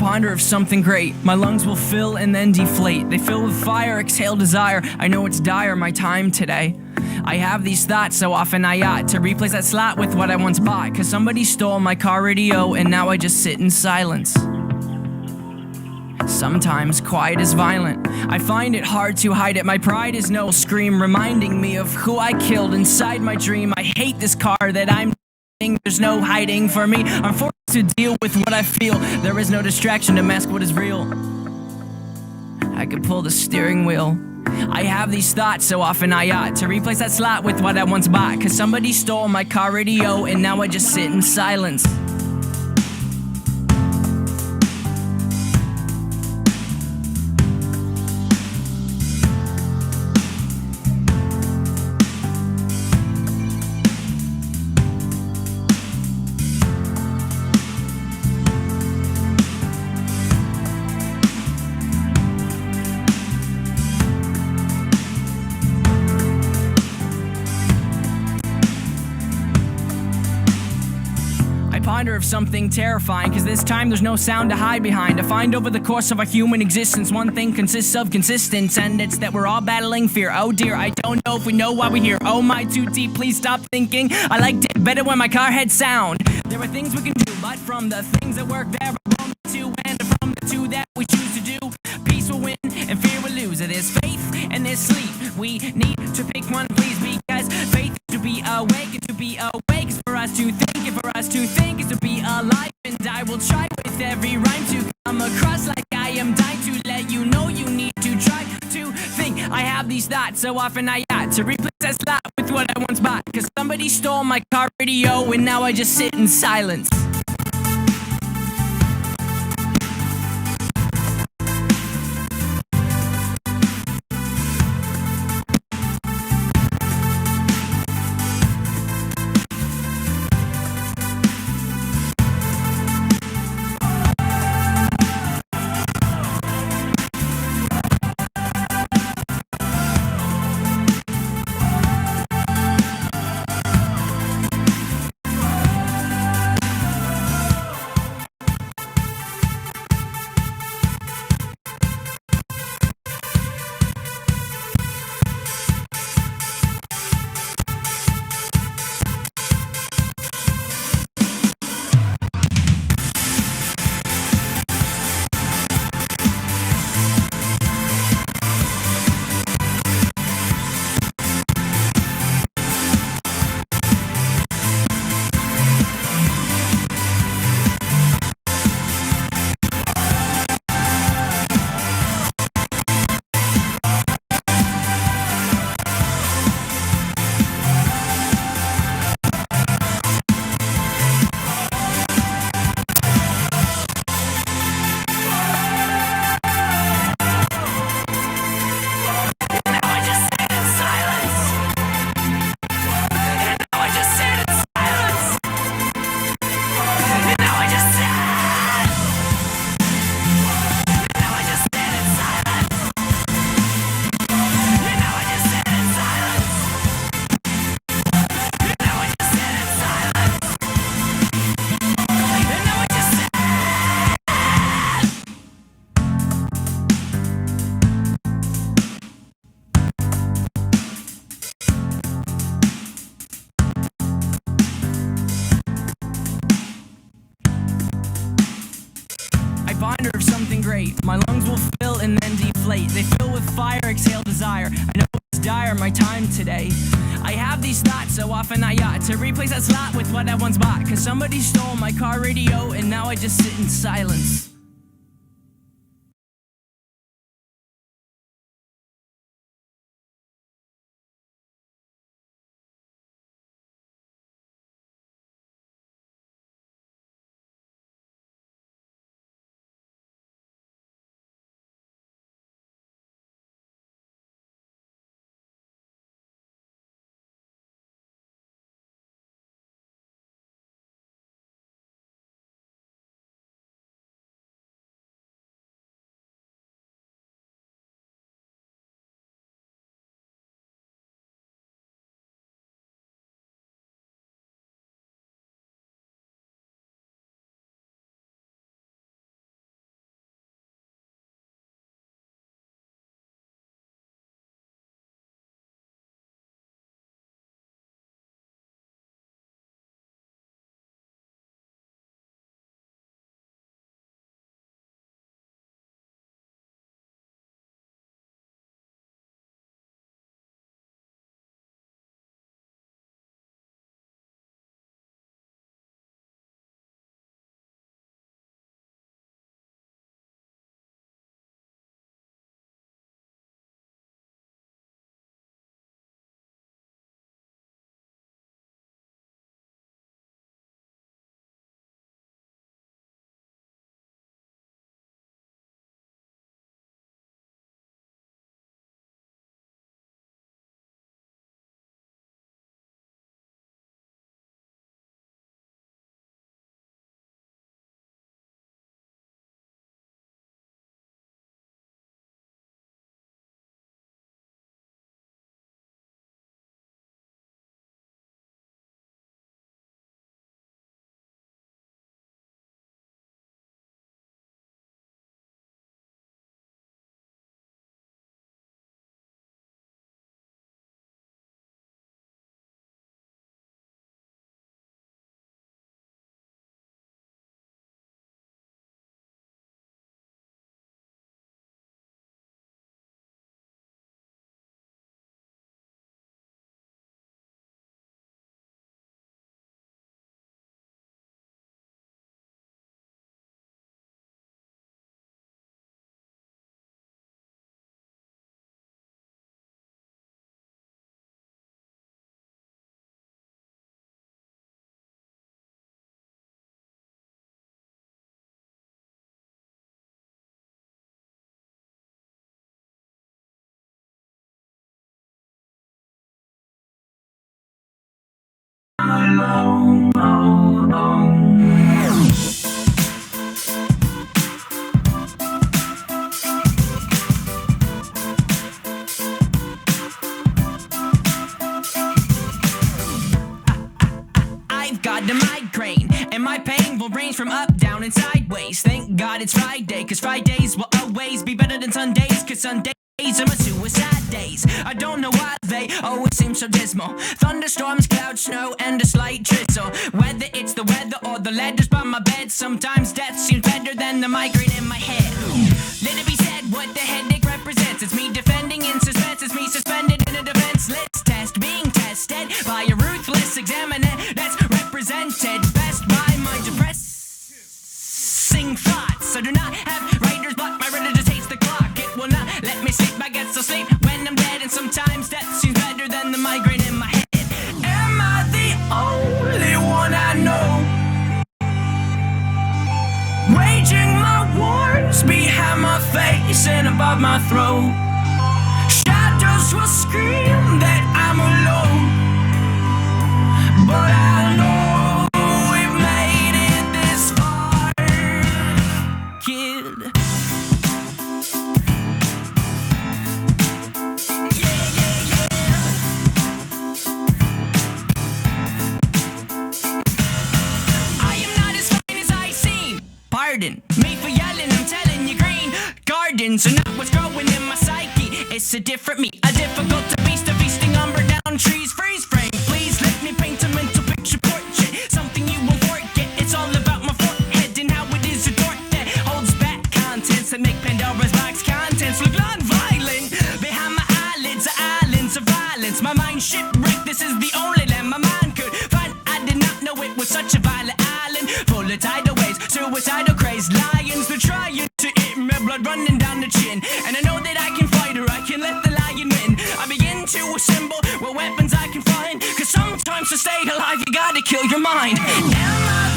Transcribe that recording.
ponder of something great. My lungs will fill and then deflate. They fill with fire, exhale desire. I know it's dire, my time today. I have these thoughts so often I ought to replace that slot with what I once bought. Cause somebody stole my car radio and now I just sit in silence. Sometimes quiet is violent. I find it hard to hide it. My pride is no scream reminding me of who I killed inside my dream. I hate this car that I'm driving. There's no hiding for me. I'm forced to deal with what I feel. There is no distraction to mask what is real. I could pull the steering wheel. I have these thoughts so often I ought to replace that slot with what I once bought. Cause somebody stole my car radio and now I just sit in silence. Ponder of something terrifying, cause this time there's no sound to hide behind. I find over the course of our human existence, one thing consists of consistence, and it's that we're all battling fear. Oh dear, I don't know if we know why we're here. Oh my, too deep, please stop thinking. I liked it better when my car had sound. There are things we can do, but from the things that work there are from the two, and from the two that we choose to do, peace will win and fear will lose. There's faith and there's sleep. We need to pick one, please, because faith is to be awake, and to be awake is for us to think, and for us to think is to be alive. And I will try with every rhyme to come across like I am dying to let you know you need to try to think. I have these thoughts so often I ought to replace that slot with what I once bought. Cause somebody stole my car radio and now I just sit in silence. Ponder of something great. My lungs will fill and then deflate. They fill with fire, exhale desire. I know it's dire, my time today. I have these thoughts so often I ought to replace that slot with what I once bought. Cause somebody stole my car radio and now I just sit in silence. alone. I've got a migraine, and my pain will range from up, down, and sideways. Thank God it's Friday, cause Fridays will always be better than Sundays, cause Sundays are my suicide days. I don't know why they always seem so dismal. Thunderstorms, clouds, snow, and a slight drizzle. Whether it's the weather or the letters by my bed, sometimes death seems better than the migraine in my head. Let it be said what the headache represents. It's me defending in suspense, it's me suspended in a defenseless test, being tested by a ruthless examiner that's represented best by my depressing thoughts. I do not have writer's block, my writer just hates the clock. It will not let me sleep, I guess I'll sleep when I'm dead. And sometimes death seems better than the migraine in my head. Am I the only one I know waging my wars behind my face and above my throat? Shadows will scream that I'm alone, but I know we've made it this far, kid. Yeah, yeah, yeah. I am not as fine as I seem. Pardon me for yelling, I'm telling you, green gardens are not what's growing in my psyche. It's a different me, a difficult beast, a feasting umber down trees. Freeze frame, please let me paint a mental picture portrait, something you won't forget. It's all about my forehead and how it is adored that holds back contents that make Pandora's box contents look non-violent. Behind my eyelids are islands of violence. My mind shipwrecked, this is the only land my mind could find. I did not know it was such a violent island, full of tidal waves, suicidal crazed lions. They're trying to eat me, blood running down the chin. And I know that I can fight or I can let the lion win. I begin to assemble what weapons I can find, cause sometimes to stay alive you gotta kill your mind. Am I